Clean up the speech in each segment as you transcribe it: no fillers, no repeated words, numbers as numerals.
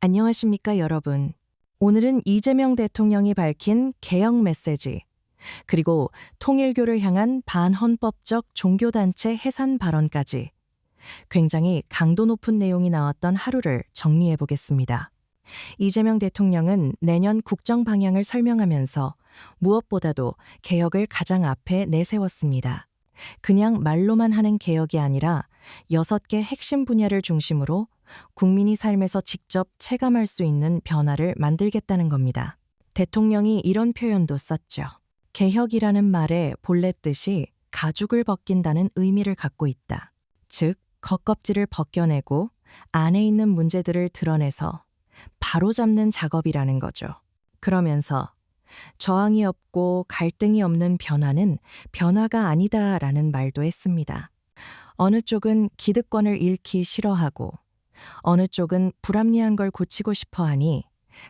안녕하십니까, 여러분. 오늘은 이재명 대통령이 밝힌 개혁 메시지, 그리고 통일교를 향한 반헌법적 종교단체 해산 발언까지 굉장히 강도 높은 내용이 나왔던 하루를 정리해 보겠습니다. 이재명 대통령은 내년 국정 방향을 설명하면서 무엇보다도 개혁을 가장 앞에 내세웠습니다. 그냥 말로만 하는 개혁이 아니라 6개 핵심 분야를 중심으로 국민이 삶에서 직접 체감할 수 있는 변화를 만들겠다는 겁니다. 대통령이 이런 표현도 썼죠. 개혁이라는 말의 본래 뜻이 가죽을 벗긴다는 의미를 갖고 있다. 즉, 겉껍질을 벗겨내고 안에 있는 문제들을 드러내서 바로잡는 작업이라는 거죠. 그러면서 저항이 없고 갈등이 없는 변화는 변화가 아니다라는 말도 했습니다. 어느 쪽은 기득권을 잃기 싫어하고 어느 쪽은 불합리한 걸 고치고 싶어 하니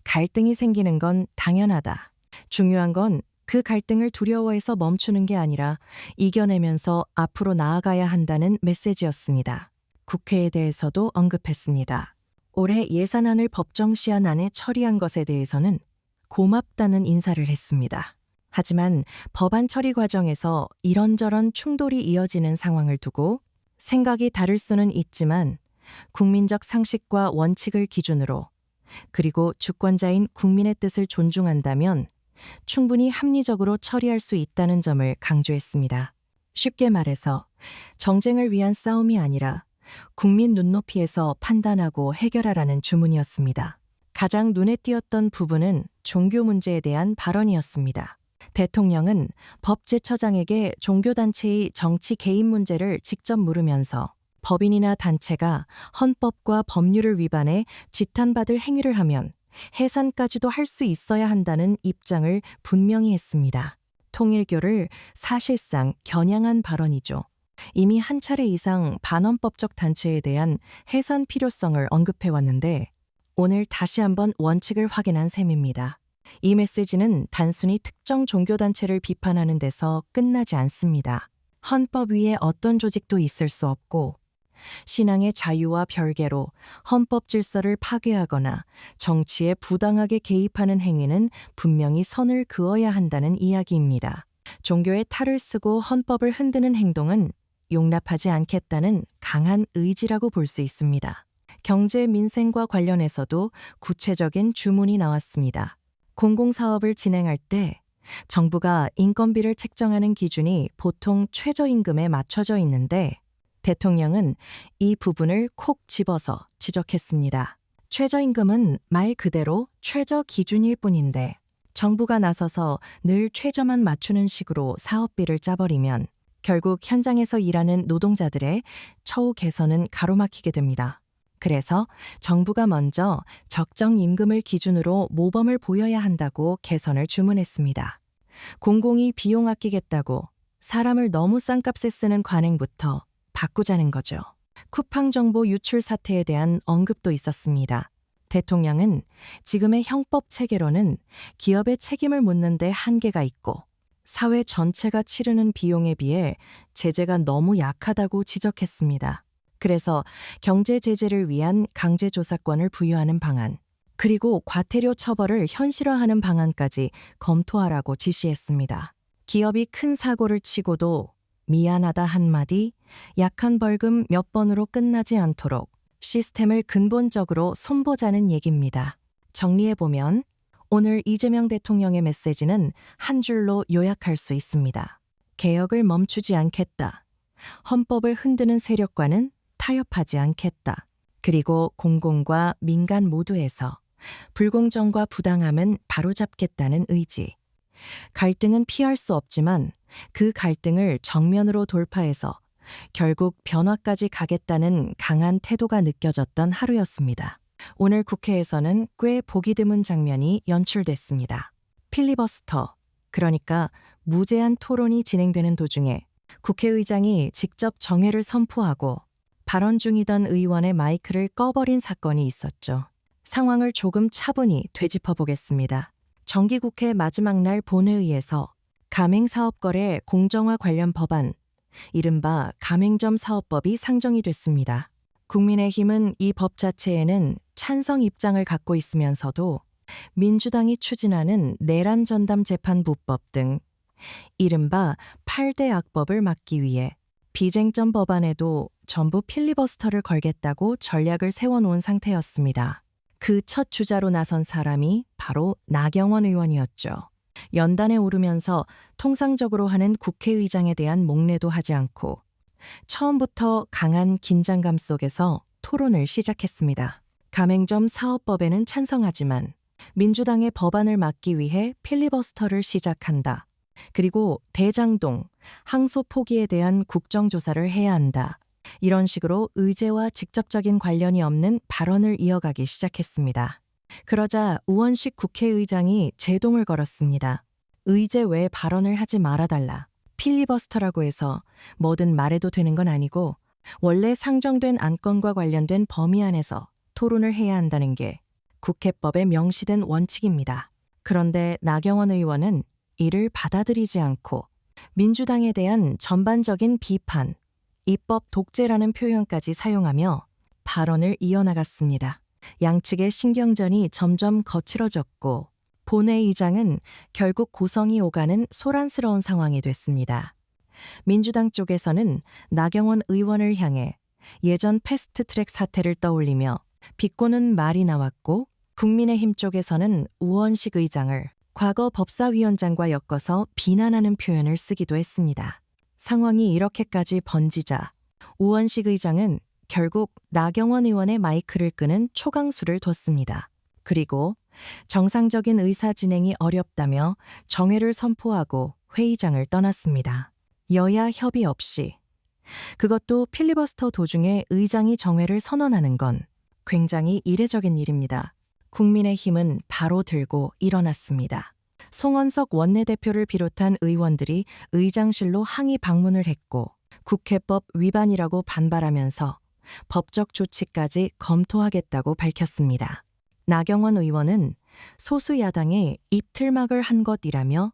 갈등이 생기는 건 당연하다. 중요한 건 그 갈등을 두려워해서 멈추는 게 아니라 이겨내면서 앞으로 나아가야 한다는 메시지였습니다. 국회에 대해서도 언급했습니다. 올해 예산안을 법정 시한 안에 처리한 것에 대해서는 고맙다는 인사를 했습니다. 하지만 법안 처리 과정에서 이런저런 충돌이 이어지는 상황을 두고 생각이 다를 수는 있지만 국민적 상식과 원칙을 기준으로 그리고 주권자인 국민의 뜻을 존중한다면 충분히 합리적으로 처리할 수 있다는 점을 강조했습니다. 쉽게 말해서 정쟁을 위한 싸움이 아니라 국민 눈높이에서 판단하고 해결하라는 주문이었습니다. 가장 눈에 띄었던 부분은 종교 문제에 대한 발언이었습니다. 대통령은 법제처장에게 종교단체의 정치 개입 문제를 직접 물으면서 법인이나 단체가 헌법과 법률을 위반해 지탄받을 행위를 하면 해산까지도 할 수 있어야 한다는 입장을 분명히 했습니다. 통일교를 사실상 겨냥한 발언이죠. 이미 한 차례 이상 반헌법적 단체에 대한 해산 필요성을 언급해왔는데 오늘 다시 한번 원칙을 확인한 셈입니다. 이 메시지는 단순히 특정 종교단체를 비판하는 데서 끝나지 않습니다. 헌법 위에 어떤 조직도 있을 수 없고 신앙의 자유와 별개로 헌법 질서를 파괴하거나 정치에 부당하게 개입하는 행위는 분명히 선을 그어야 한다는 이야기입니다. 종교의 탈을 쓰고 헌법을 흔드는 행동은 용납하지 않겠다는 강한 의지라고 볼 수 있습니다. 경제 민생과 관련해서도 구체적인 주문이 나왔습니다. 공공사업을 진행할 때 정부가 인건비를 책정하는 기준이 보통 최저임금에 맞춰져 있는데 대통령은 이 부분을 콕 집어서 지적했습니다. 최저임금은 말 그대로 최저 기준일 뿐인데 정부가 나서서 늘 최저만 맞추는 식으로 사업비를 짜버리면 결국 현장에서 일하는 노동자들의 처우 개선은 가로막히게 됩니다. 그래서 정부가 먼저 적정 임금을 기준으로 모범을 보여야 한다고 개선을 주문했습니다. 공공이 비용 아끼겠다고 사람을 너무 싼 값에 쓰는 관행부터 바꾸자는 거죠. 쿠팡 정보 유출 사태에 대한 언급도 있었습니다. 대통령은 지금의 형법 체계로는 기업의 책임을 묻는 데 한계가 있고 사회 전체가 치르는 비용에 비해 제재가 너무 약하다고 지적했습니다. 그래서 경제 제재를 위한 강제조사권을 부여하는 방안, 그리고 과태료 처벌을 현실화하는 방안까지 검토하라고 지시했습니다. 기업이 큰 사고를 치고도 미안하다 한마디, 약한 벌금 몇 번으로 끝나지 않도록 시스템을 근본적으로 손보자는 얘기입니다. 정리해보면 오늘 이재명 대통령의 메시지는 한 줄로 요약할 수 있습니다. 개혁을 멈추지 않겠다. 헌법을 흔드는 세력과는 타협하지 않겠다. 그리고 공공과 민간 모두에서 불공정과 부당함은 바로잡겠다는 의지. 갈등은 피할 수 없지만 그 갈등을 정면으로 돌파해서 결국 변화까지 가겠다는 강한 태도가 느껴졌던 하루였습니다. 오늘 국회에서는 꽤 보기 드문 장면이 연출됐습니다. 필리버스터, 그러니까 무제한 토론이 진행되는 도중에 국회의장이 직접 정회를 선포하고 발언 중이던 의원의 마이크를 꺼버린 사건이 있었죠. 상황을 조금 차분히 되짚어 보겠습니다. 정기국회 마지막 날 본회의에서 가맹사업거래 공정화 관련 법안, 이른바 가맹점 사업법이 상정이 됐습니다. 국민의힘은 이 법 자체에는 찬성 입장을 갖고 있으면서도 민주당이 추진하는 내란 전담 재판부법 등 이른바 8대 악법을 막기 위해 비쟁점 법안에도 전부 필리버스터를 걸겠다고 전략을 세워놓은 상태였습니다. 그 첫 주자로 나선 사람이 바로 나경원 의원이었죠. 연단에 오르면서 통상적으로 하는 국회의장에 대한 목례도 하지 않고 처음부터 강한 긴장감 속에서 토론을 시작했습니다. 가맹점 사업법에는 찬성하지만 민주당의 법안을 막기 위해 필리버스터를 시작한다. 그리고 대장동, 항소 포기에 대한 국정조사를 해야 한다. 이런 식으로 의제와 직접적인 관련이 없는 발언을 이어가기 시작했습니다. 그러자 우원식 국회의장이 제동을 걸었습니다. 의제 외 발언을 하지 말아달라. 필리버스터라고 해서 뭐든 말해도 되는 건 아니고 원래 상정된 안건과 관련된 범위 안에서 토론을 해야 한다는 게 국회법에 명시된 원칙입니다. 그런데 나경원 의원은 이를 받아들이지 않고 민주당에 대한 전반적인 비판, 입법 독재라는 표현까지 사용하며 발언을 이어나갔습니다. 양측의 신경전이 점점 거칠어졌고 본회의장은 결국 고성이 오가는 소란스러운 상황이 됐습니다. 민주당 쪽에서는 나경원 의원을 향해 예전 패스트트랙 사태를 떠올리며 비꼬는 말이 나왔고 국민의힘 쪽에서는 우원식 의장을 과거 법사위원장과 엮어서 비난하는 표현을 쓰기도 했습니다. 상황이 이렇게까지 번지자 우원식 의장은 결국 나경원 의원의 마이크를 끄는 초강수를 뒀습니다. 그리고 정상적인 의사 진행이 어렵다며 정회를 선포하고 회의장을 떠났습니다. 여야 협의 없이. 그것도 필리버스터 도중에 의장이 정회를 선언하는 건 굉장히 이례적인 일입니다. 국민의힘은 바로 들고 일어났습니다. 송원석 원내대표를 비롯한 의원들이 의장실로 항의 방문을 했고 국회법 위반이라고 반발하면서 법적 조치까지 검토하겠다고 밝혔습니다. 나경원 의원은 소수 야당에 입틀막을 한 것이라며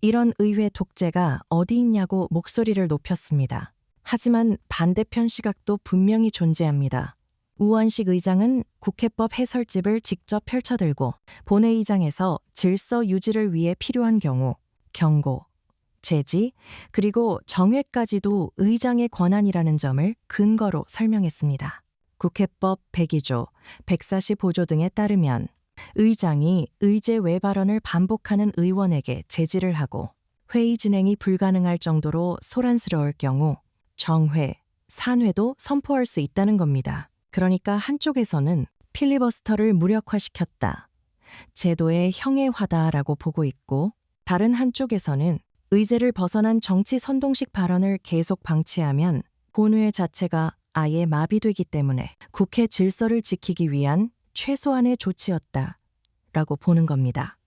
이런 의회 독재가 어디 있냐고 목소리를 높였습니다. 하지만 반대편 시각도 분명히 존재합니다. 우원식 의장은 국회법 해설집을 직접 펼쳐들고 본회의장에서 질서 유지를 위해 필요한 경우 경고, 제지, 그리고 정회까지도 의장의 권한이라는 점을 근거로 설명했습니다. 국회법 102조, 145조 등에 따르면 의장이 의제 외 발언을 반복하는 의원에게 제지를 하고 회의 진행이 불가능할 정도로 소란스러울 경우 정회, 산회도 선포할 수 있다는 겁니다. 그러니까 한쪽에서는 필리버스터를 무력화시켰다, 제도의 형해화다라고 보고 있고 다른 한쪽에서는 의제를 벗어난 정치 선동식 발언을 계속 방치하면 본회 자체가 아예 마비되기 때문에 국회 질서를 지키기 위한 최소한의 조치였다라고 보는 겁니다.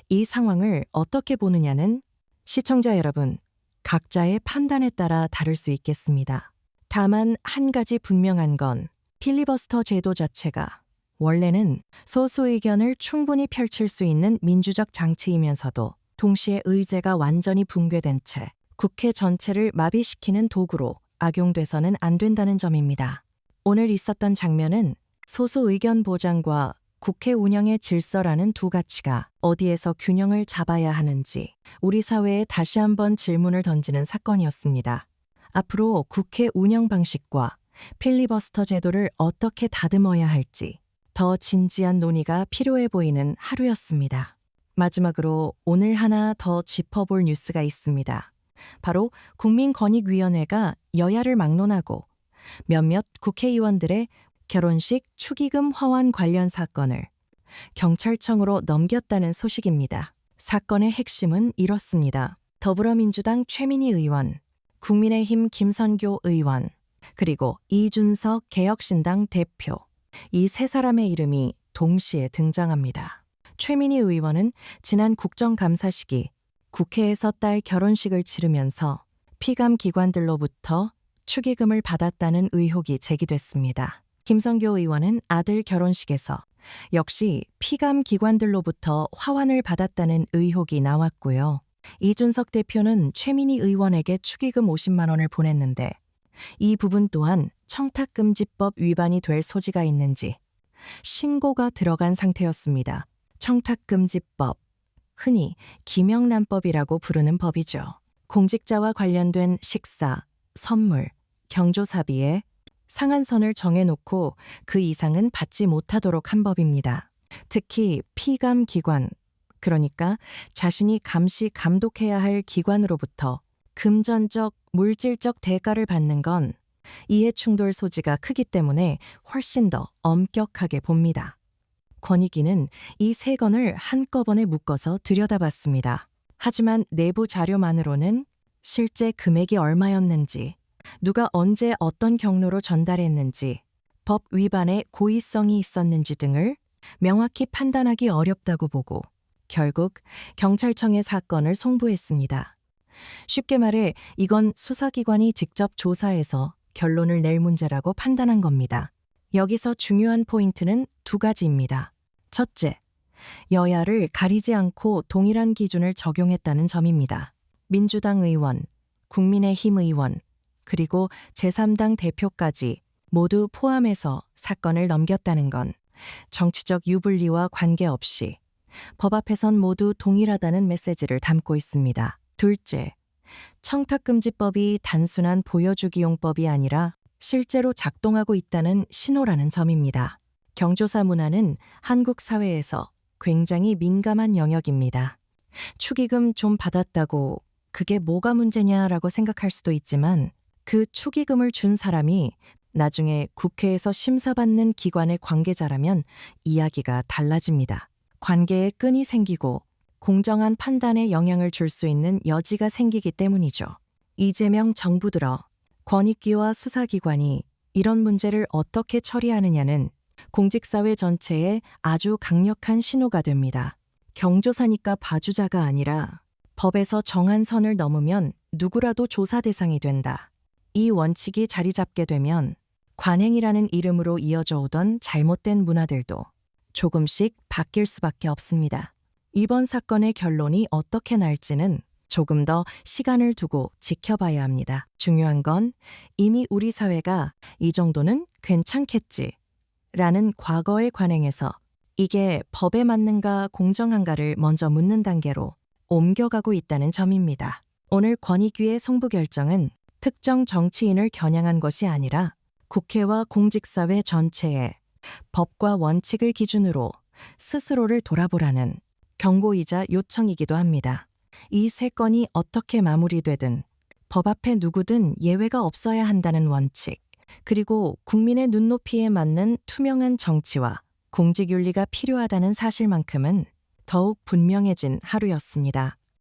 이 상황을 어떻게 보느냐는 시청자 여러분, 각자의 판단에 따라 다를 수 있겠습니다. 다만 한 가지 분명한 건 필리버스터 제도 자체가 원래는 소수 의견을 충분히 펼칠 수 있는 민주적 장치이면서도 동시에 의제가 완전히 붕괴된 채 국회 전체를 마비시키는 도구로 악용돼서는 안 된다는 점입니다. 오늘 있었던 장면은 소수 의견 보장과 국회 운영의 질서라는 두 가치가 어디에서 균형을 잡아야 하는지 우리 사회에 다시 한번 질문을 던지는 사건이었습니다. 앞으로 국회 운영 방식과 필리버스터 제도를 어떻게 다듬어야 할지 더 진지한 논의가 필요해 보이는 하루였습니다. 마지막으로 오늘 하나 더 짚어볼 뉴스가 있습니다. 바로 국민권익위원회가 여야를 막론하고 몇몇 국회의원들의 결혼식 축의금 화환 관련 사건을 경찰청으로 넘겼다는 소식입니다. 사건의 핵심은 이렇습니다. 더불어민주당 최민희 의원, 국민의힘 김선교 의원, 그리고 이준석 개혁신당 대표, 이 세 사람의 이름이 동시에 등장합니다. 최민희 의원은 지난 국정감사 시기 국회에서 딸 결혼식을 치르면서 피감 기관들로부터 축의금을 받았다는 의혹이 제기됐습니다. 김선교 의원은 아들 결혼식에서 역시 피감 기관들로부터 화환을 받았다는 의혹이 나왔고요. 이준석 대표는 최민희 의원에게 축의금 50만 원을 보냈는데 이 부분 또한 청탁금지법 위반이 될 소지가 있는지 신고가 들어간 상태였습니다. 청탁금지법, 흔히 김영란법이라고 부르는 법이죠. 공직자와 관련된 식사, 선물, 경조사비에 상한선을 정해놓고 그 이상은 받지 못하도록 한 법입니다. 특히 피감기관, 그러니까 자신이 감시 감독해야 할 기관으로부터 금전적, 물질적 대가를 받는 건 이해충돌 소지가 크기 때문에 훨씬 더 엄격하게 봅니다. 권익위는 이 세 건을 한꺼번에 묶어서 들여다봤습니다. 하지만 내부 자료만으로는 실제 금액이 얼마였는지, 누가 언제 어떤 경로로 전달했는지, 법 위반의 고의성이 있었는지 등을 명확히 판단하기 어렵다고 보고 결국 경찰청에 사건을 송부했습니다. 쉽게 말해 이건 수사기관이 직접 조사해서 결론을 낼 문제라고 판단한 겁니다. 여기서 중요한 포인트는 두 가지입니다. 첫째, 여야를 가리지 않고 동일한 기준을 적용했다는 점입니다. 민주당 의원, 국민의힘 의원, 그리고 제3당 대표까지 모두 포함해서 사건을 넘겼다는 건 정치적 유불리와 관계없이 법 앞에선 모두 동일하다는 메시지를 담고 있습니다. 둘째, 청탁금지법이 단순한 보여주기용법이 아니라 실제로 작동하고 있다는 신호라는 점입니다. 경조사 문화는 한국 사회에서 굉장히 민감한 영역입니다. 축의금 좀 받았다고 그게 뭐가 문제냐라고 생각할 수도 있지만 그 축의금을 준 사람이 나중에 국회에서 심사받는 기관의 관계자라면 이야기가 달라집니다. 관계에 끈이 생기고 공정한 판단에 영향을 줄 수 있는 여지가 생기기 때문이죠. 이재명 정부 들어 권익위와 수사기관이 이런 문제를 어떻게 처리하느냐는 공직사회 전체에 아주 강력한 신호가 됩니다. 경조사니까 봐주자가 아니라 법에서 정한 선을 넘으면 누구라도 조사 대상이 된다. 이 원칙이 자리 잡게 되면 관행이라는 이름으로 이어져 오던 잘못된 문화들도 조금씩 바뀔 수밖에 없습니다. 이번 사건의 결론이 어떻게 날지는 조금 더 시간을 두고 지켜봐야 합니다. 중요한 건 이미 우리 사회가 이 정도는 괜찮겠지 라는 과거의 관행에서 이게 법에 맞는가 공정한가를 먼저 묻는 단계로 옮겨가고 있다는 점입니다. 오늘 권익위의 송부 결정은 특정 정치인을 겨냥한 것이 아니라 국회와 공직사회 전체에 법과 원칙을 기준으로 스스로를 돌아보라는 경고이자 요청이기도 합니다. 이 세 건이 어떻게 마무리되든 법 앞에 누구든 예외가 없어야 한다는 원칙, 그리고 국민의 눈높이에 맞는 투명한 정치와 공직윤리가 필요하다는 사실만큼은 더욱 분명해진 하루였습니다.